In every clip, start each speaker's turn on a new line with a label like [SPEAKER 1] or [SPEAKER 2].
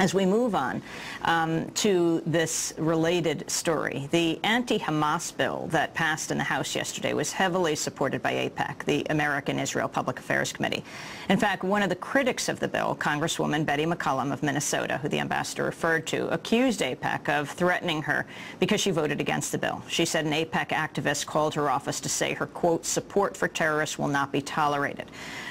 [SPEAKER 1] As we move on to this related story, the anti-Hamas bill that passed in the House yesterday was heavily supported by AIPAC, the American Israel Public Affairs Committee. In fact, one of the critics of the bill, Congresswoman Betty McCollum of Minnesota, who the ambassador referred to, accused AIPAC of threatening her because she voted against the bill. She said an AIPAC activist called her office to say her, quote, support for terrorists will not be tolerated.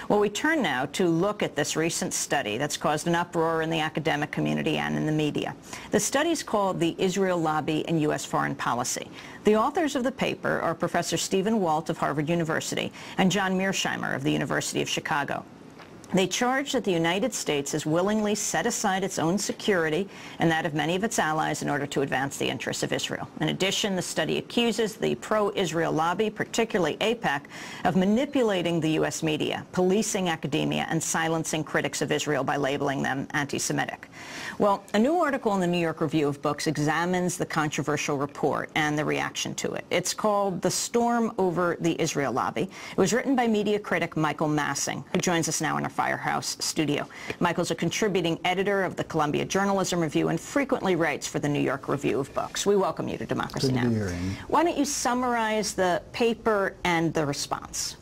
[SPEAKER 1] Well, we turn now to look at this recent study that's caused an uproar in the academic community and in the media. The study is called the Israel Lobby and U.S. Foreign Policy. The authors of the paper are Professor Stephen Walt of Harvard University and John Mearsheimer of the University of Chicago. They charge that the United States has willingly set aside its own security and that of many of its allies in order to advance the interests of Israel. In addition, the study accuses the pro-Israel lobby, particularly AIPAC, of manipulating the U.S. media, policing academia, and silencing critics of Israel by labeling them anti-Semitic. Well, a new article in the New York Review of Books examines the controversial report and the reaction to it. It's called The Storm Over the Israel Lobby. It was written by media critic Michael Massing, who joins us now in our Firehouse studio. Michael's a contributing editor of the Columbia Journalism Review and frequently writes for the New York Review of Books. We welcome you to Democracy Now! Why don't you summarize the paper and the response?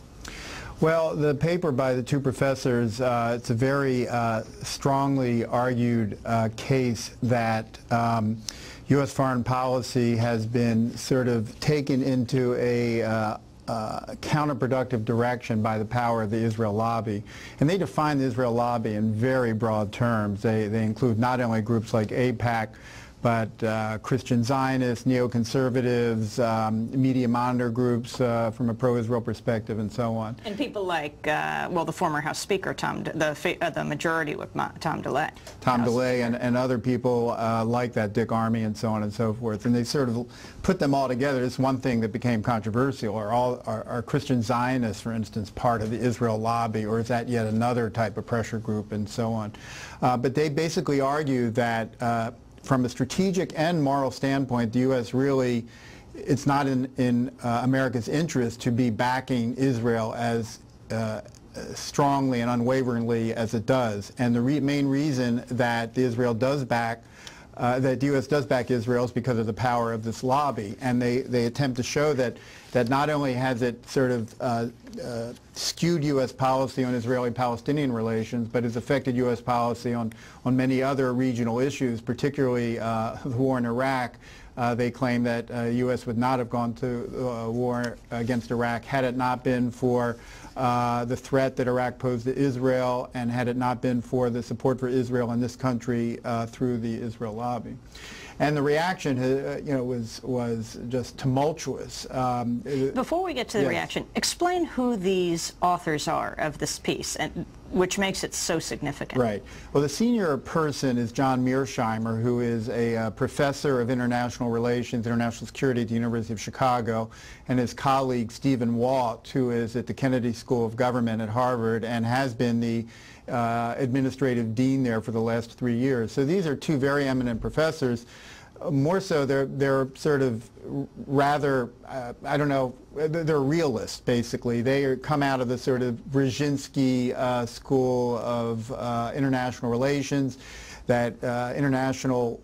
[SPEAKER 2] Well, the paper by the two professors, it's a very strongly argued case that U.S. foreign policy has been sort of taken into a counterproductive direction by the power of the Israel lobby. And they define the Israel lobby in very broad terms. They include not only groups like AIPAC, but Christian Zionists, neoconservatives, media monitor groups from a pro-Israel perspective, and so on.
[SPEAKER 1] And people like, well, the former House Speaker, the majority with Tom DeLay.
[SPEAKER 2] Tom DeLay and other people like that, Dick Armey, and so on and so forth. And they sort of put them all together. It's one thing that became controversial. Are Christian Zionists, for instance, part of the Israel lobby, or is that yet another type of pressure group, and so on? But they basically argue that from a strategic and moral standpoint, the U.S. really, it's not in America's interest to be backing Israel as strongly and unwaveringly as it does. And the main reason that Israel does back, that the U.S. does back Israel is because of the power of this lobby. And they attempt to show that not only has it sort of skewed U.S. policy on Israeli-Palestinian relations, but has affected U.S. policy on many other regional issues, particularly the war in Iraq. They claim that the U.S. would not have gone to war against Iraq had it not been for the threat that Iraq posed to Israel, and had it not been for the support for Israel in this country through the Israel lobby. And the reaction, was just tumultuous.
[SPEAKER 1] Before we get to the
[SPEAKER 2] yes.
[SPEAKER 1] reaction, explain who these authors are of this piece, and which makes it so significant.
[SPEAKER 2] Right. Well, the senior person is John Mearsheimer, who is a professor of international relations, international security at the University of Chicago, and his colleague Stephen Walt, who is at the Kennedy School of Government at Harvard and has been the administrative dean there for the last 3 years. So these are two very eminent professors. More so, they're sort of rather, I don't know, they're realists, basically. They come out of the sort of Brzezinski school of international relations, that international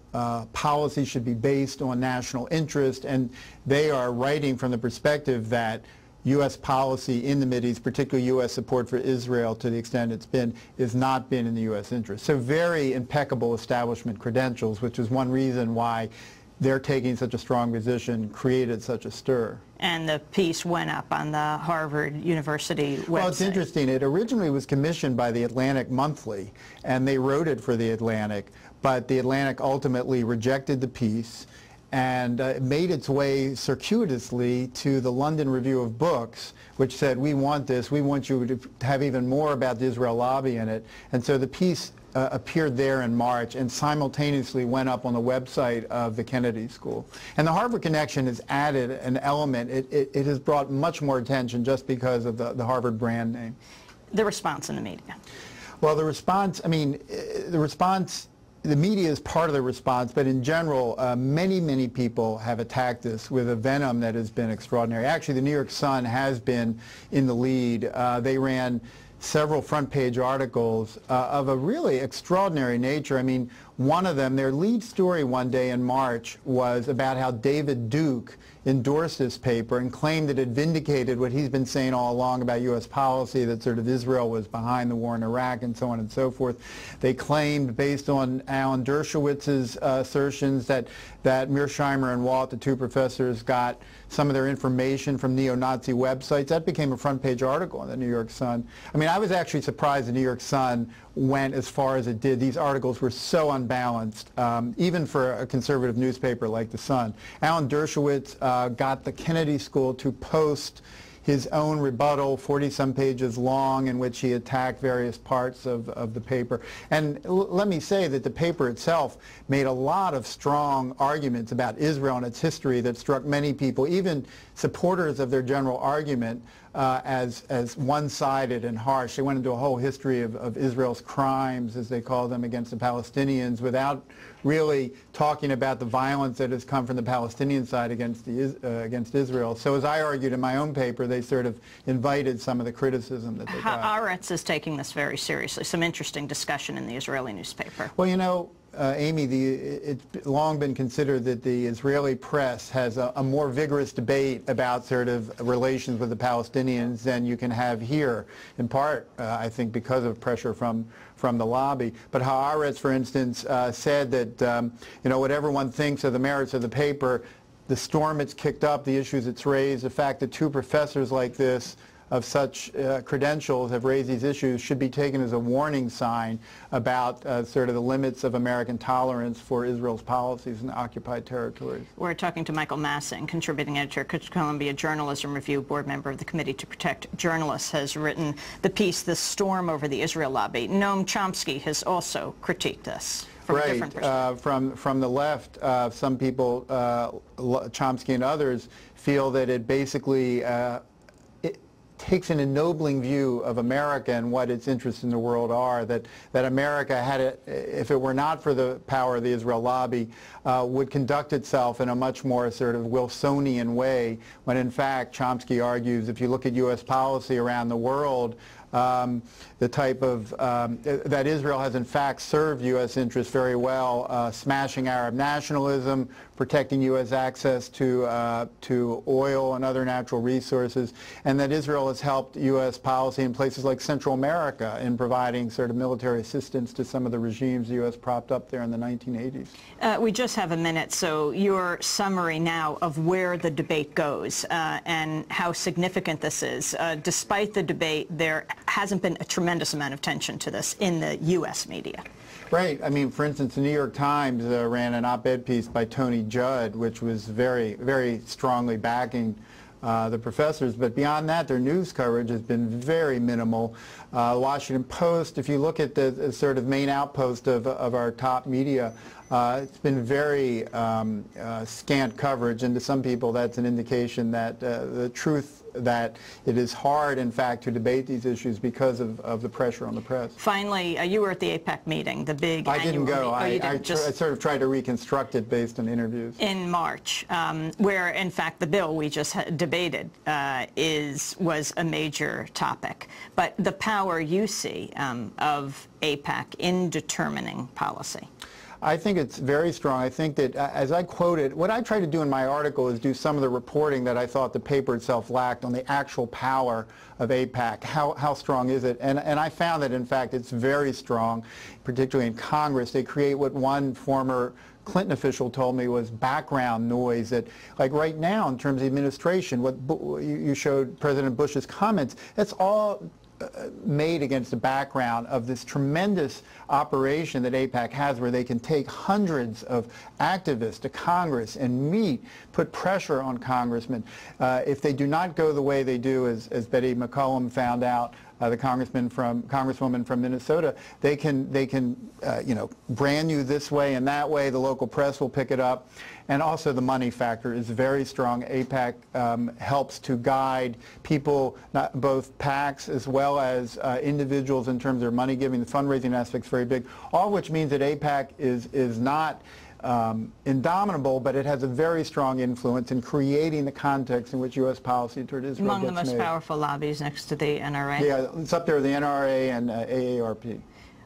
[SPEAKER 2] policy should be based on national interest, and they are writing from the perspective that U.S. policy in the Mideast, particularly U.S. support for Israel to the extent it's been, has not been in the U.S. interest. So very impeccable establishment credentials, which is one reason why they're taking such a strong position, created such a stir.
[SPEAKER 1] And the piece went up on the Harvard University website.
[SPEAKER 2] Well, it's interesting. It originally was commissioned by the Atlantic Monthly, and they wrote it for the Atlantic, but the Atlantic ultimately rejected the piece, and it made its way circuitously to the London Review of Books, which said, we want this, we want you to have even more about the Israel lobby in it. And so the piece appeared there in March and simultaneously went up on the website of the Kennedy School. And the Harvard connection has added an element. It has brought much more attention just because of the Harvard brand name.
[SPEAKER 1] The response in the media.
[SPEAKER 2] Well, the response, the media is part of the response, but in general, many people have attacked this with a venom that has been extraordinary. Actually, the New York Sun has been in the lead. They ran several front-page articles of a really extraordinary nature. I mean, One of them, their lead story one day in March, was about how David Duke endorsed this paper and claimed that it vindicated what he's been saying all along about U.S. policy, that sort of Israel was behind the war in Iraq and so on and so forth. They claimed, based on Alan Dershowitz's assertions, that Mearsheimer and Walt, the two professors, got some of their information from neo-Nazi websites. That became a front-page article in the New York Sun. I mean, I was actually surprised the New York Sun went as far as it did. These articles were so unbalanced, even for a conservative newspaper like the Sun. Alan Dershowitz got the Kennedy School to post his own rebuttal, 40-some pages long, in which he attacked various parts of the paper. And let me say that the paper itself made a lot of strong arguments about Israel and its history that struck many people, even supporters of their general argument, as one-sided and harsh. They went into a whole history of Israel's crimes, as they call them, against the Palestinians, without really talking about the violence that has come from the Palestinian side against Israel. So as I argued in my own paper, they sort of invited some of the criticism that they got.
[SPEAKER 1] Haaretz is taking this very seriously. Some interesting discussion in the Israeli newspaper.
[SPEAKER 2] Well, you know, Amy, it's long been considered that the Israeli press has a more vigorous debate about sort of relations with the Palestinians than you can have here, in part, I think, because of pressure from the lobby. But Haaretz, for instance, said that, you know, whatever one thinks of the merits of the paper, the storm it's kicked up, the issues it's raised, the fact that two professors like this of such credentials have raised these issues should be taken as a warning sign about sort of the limits of American tolerance for Israel's policies in occupied territories.
[SPEAKER 1] We're talking to Michael Massing, contributing editor, Columbia Journalism Review, board member of the Committee to Protect Journalists, has written the piece, "The Storm Over the Israel Lobby." Noam Chomsky has also critiqued this from a different perspective.
[SPEAKER 2] From the left, some people, Chomsky and others, feel that it basically takes an ennobling view of America and what its interests in the world are, that America had it, if it were not for the power of the Israel lobby, would conduct itself in a much more sort of Wilsonian way, when in fact Chomsky argues, if you look at U.S. policy around the world, the type of, that Israel has in fact served U.S. interests very well, smashing Arab nationalism, protecting U.S. access to oil and other natural resources, and that Israel has helped U.S. policy in places like Central America in providing sort of military assistance to some of the regimes the U.S. propped up there in the 1980s.
[SPEAKER 1] We just have a minute, so your summary now of where the debate goes and how significant this is. Despite the debate, there hasn't been a tremendous amount of attention to this in the U.S. media.
[SPEAKER 2] Right. I mean, for instance, the New York Times ran an op-ed piece by Tony Judd, which was very, very strongly backing the professors. But beyond that, their news coverage has been very minimal. The Washington Post, if you look at the sort of main outpost of our top media, it's been very scant coverage, and to some people that's an indication that the truth that it is hard, in fact, to debate these issues because of the pressure on the press.
[SPEAKER 1] Finally, you were at the AIPAC meeting, the big
[SPEAKER 2] I didn't go.
[SPEAKER 1] I
[SPEAKER 2] sort of tried to reconstruct it based on interviews.
[SPEAKER 1] In March, where, in fact, the bill we just debated was a major topic. But the power you see of AIPAC in determining policy.
[SPEAKER 2] I think it's very strong. I think that, as I quoted, what I tried to do in my article is do some of the reporting that I thought the paper itself lacked on the actual power of AIPAC. How strong is it? And I found that, in fact, it's very strong, particularly in Congress. They create what one former Clinton official told me was background noise, that like right now in terms of administration, what you showed President Bush's comments, that's all made against the background of this tremendous operation that AIPAC has, where they can take hundreds of activists to Congress and meet, put pressure on congressmen. If they do not go the way they do, as Betty McCollum found out, the congresswoman from Minnesota, they can you know, brand you this way and that way. The local press will pick it up. And also the money factor is very strong. AIPAC helps to guide people, both PACs as well as individuals, in terms of their money giving. The fundraising aspect is very big, all of which means that AIPAC is not indomitable, but it has a very strong influence in creating the context in which U.S. policy toward Israel
[SPEAKER 1] Among
[SPEAKER 2] gets
[SPEAKER 1] the most
[SPEAKER 2] made.
[SPEAKER 1] powerful lobbies next to the NRA?
[SPEAKER 2] Yeah, it's up there with the NRA and AARP.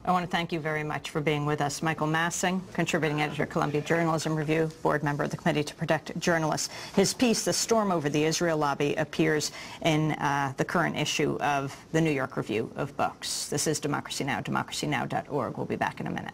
[SPEAKER 1] I want to thank you very much for being with us. Michael Massing, contributing editor, Columbia Journalism Review, board member of the Committee to Protect Journalists. His piece, The Storm Over the Israel Lobby, appears in the current issue of the New York Review of Books. This is Democracy Now!, democracynow.org. We'll be back in a minute.